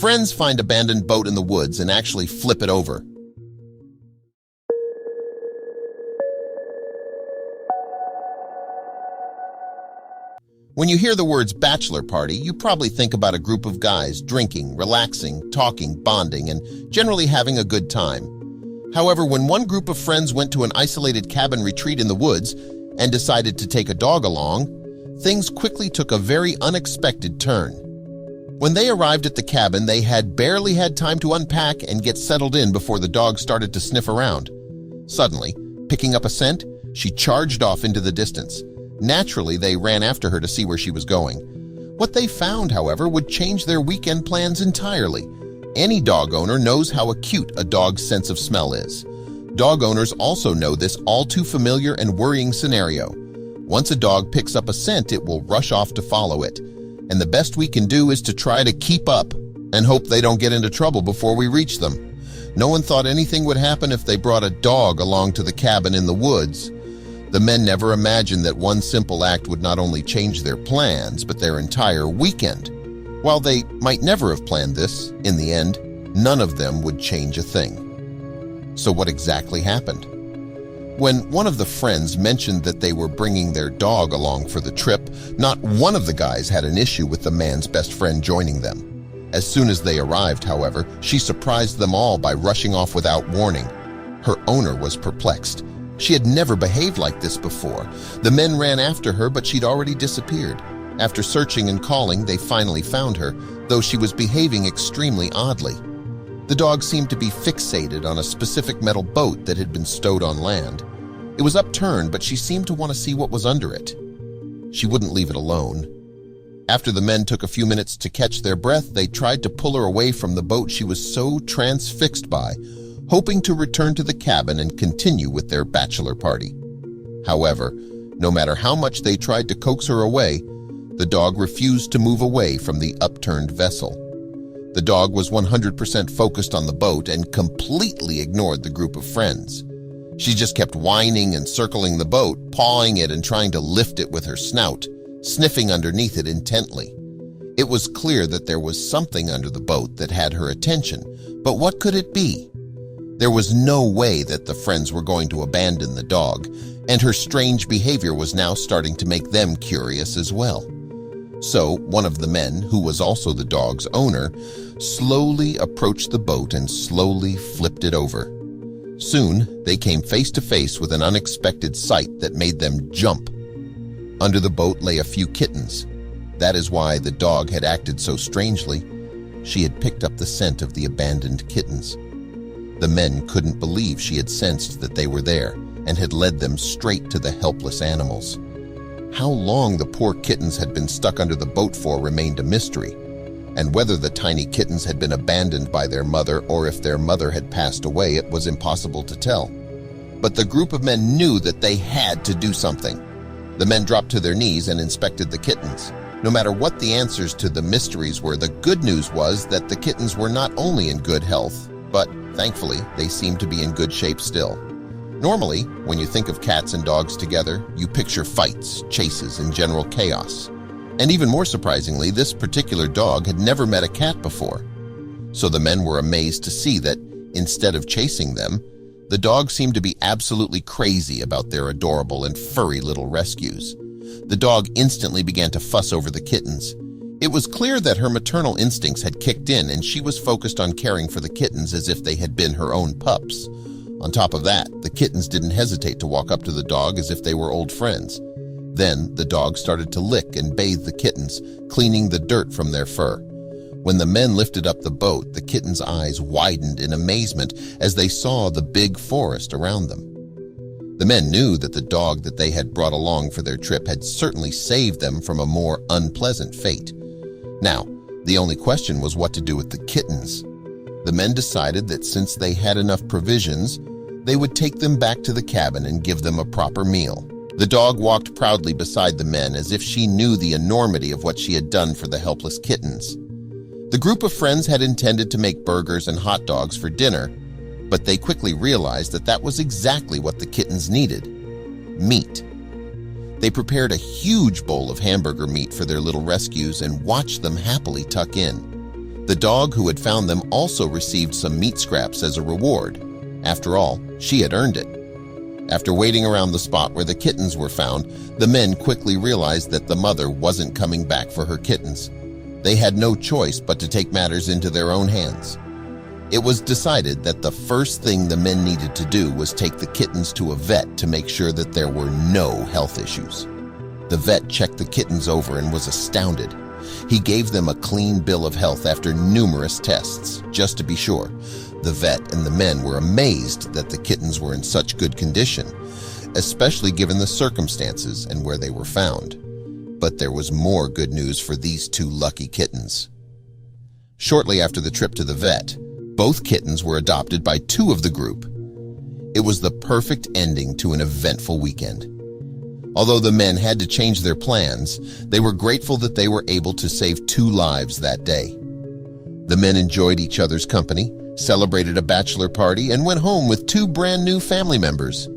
Friends find abandoned boat in the woods and actually flip it over. When you hear the words bachelor party, you probably think about a group of guys drinking, relaxing, talking, bonding, and generally having a good time. However, when one group of friends went to an isolated cabin retreat in the woods and decided to take a dog along, things quickly took a very unexpected turn. When they arrived at the cabin, they had barely had time to unpack and get settled in before the dog started to sniff around. Suddenly, picking up a scent, she charged off into the distance. Naturally, they ran after her to see where she was going. What they found, however, would change their weekend plans entirely. Any dog owner knows how acute a dog's sense of smell is. Dog owners also know this all too familiar and worrying scenario. Once a dog picks up a scent, it will rush off to follow it. And the best we can do is to try to keep up and hope they don't get into trouble before we reach them. No one thought anything would happen if they brought a dog along to the cabin in the woods. The men never imagined that one simple act would not only change their plans, but their entire weekend. While they might never have planned this, in the end, none of them would change a thing. So what exactly happened? When one of the friends mentioned that they were bringing their dog along for the trip, not one of the guys had an issue with the man's best friend joining them. As soon as they arrived, however, she surprised them all by rushing off without warning. Her owner was perplexed. She had never behaved like this before. The men ran after her, but she'd already disappeared. After searching and calling, they finally found her, though she was behaving extremely oddly. The dog seemed to be fixated on a specific metal boat that had been stowed on land. It was upturned, but she seemed to want to see what was under it. She wouldn't leave it alone. After the men took a few minutes to catch their breath, they tried to pull her away from the boat she was so transfixed by, hoping to return to the cabin and continue with their bachelor party. However, no matter how much they tried to coax her away, the dog refused to move away from the upturned vessel. The dog was 100% focused on the boat and completely ignored the group of friends. She just kept whining and circling the boat, pawing it and trying to lift it with her snout, sniffing underneath it intently. It was clear that there was something under the boat that had her attention, but what could it be? There was no way that the friends were going to abandon the dog, and her strange behavior was now starting to make them curious as well. So one of the men, who was also the dog's owner, slowly approached the boat and slowly flipped it over. Soon, they came face to face with an unexpected sight that made them jump. Under the boat lay a few kittens. That is why the dog had acted so strangely. She had picked up the scent of the abandoned kittens. The men couldn't believe she had sensed that they were there and had led them straight to the helpless animals. How long the poor kittens had been stuck under the boat for remained a mystery, and whether the tiny kittens had been abandoned by their mother or if their mother had passed away, it was impossible to tell. But the group of men knew that they had to do something. The men dropped to their knees and inspected the kittens. No matter what the answers to the mysteries were, the good news was that the kittens were not only in good health, but thankfully, they seemed to be in good shape still. Normally, when you think of cats and dogs together, you picture fights, chases, and general chaos. And even more surprisingly, this particular dog had never met a cat before. So the men were amazed to see that, instead of chasing them, the dog seemed to be absolutely crazy about their adorable and furry little rescues. The dog instantly began to fuss over the kittens. It was clear that her maternal instincts had kicked in and she was focused on caring for the kittens as if they had been her own pups. On top of that, the kittens didn't hesitate to walk up to the dog as if they were old friends. Then the dog started to lick and bathe the kittens, cleaning the dirt from their fur. When the men lifted up the boat, the kittens' eyes widened in amazement as they saw the big forest around them. The men knew that the dog that they had brought along for their trip had certainly saved them from a more unpleasant fate. Now, the only question was what to do with the kittens. The men decided that since they had enough provisions, they would take them back to the cabin and give them a proper meal. The dog walked proudly beside the men as if she knew the enormity of what she had done for the helpless kittens. The group of friends had intended to make burgers and hot dogs for dinner, but they quickly realized that that was exactly what the kittens needed: meat. They prepared a huge bowl of hamburger meat for their little rescues and watched them happily tuck in. The dog who had found them also received some meat scraps as a reward. After all, she had earned it. After waiting around the spot where the kittens were found, the men quickly realized that the mother wasn't coming back for her kittens. They had no choice but to take matters into their own hands. It was decided that the first thing the men needed to do was take the kittens to a vet to make sure that there were no health issues. The vet checked the kittens over and was astounded. He gave them a clean bill of health after numerous tests, just to be sure. The vet and the men were amazed that the kittens were in such good condition, especially given the circumstances and where they were found. But there was more good news for these two lucky kittens. Shortly after the trip to the vet, both kittens were adopted by two of the group. It was the perfect ending to an eventful weekend. Although the men had to change their plans, they were grateful that they were able to save two lives that day. The men enjoyed each other's company, celebrated a bachelor party, and went home with two brand new family members.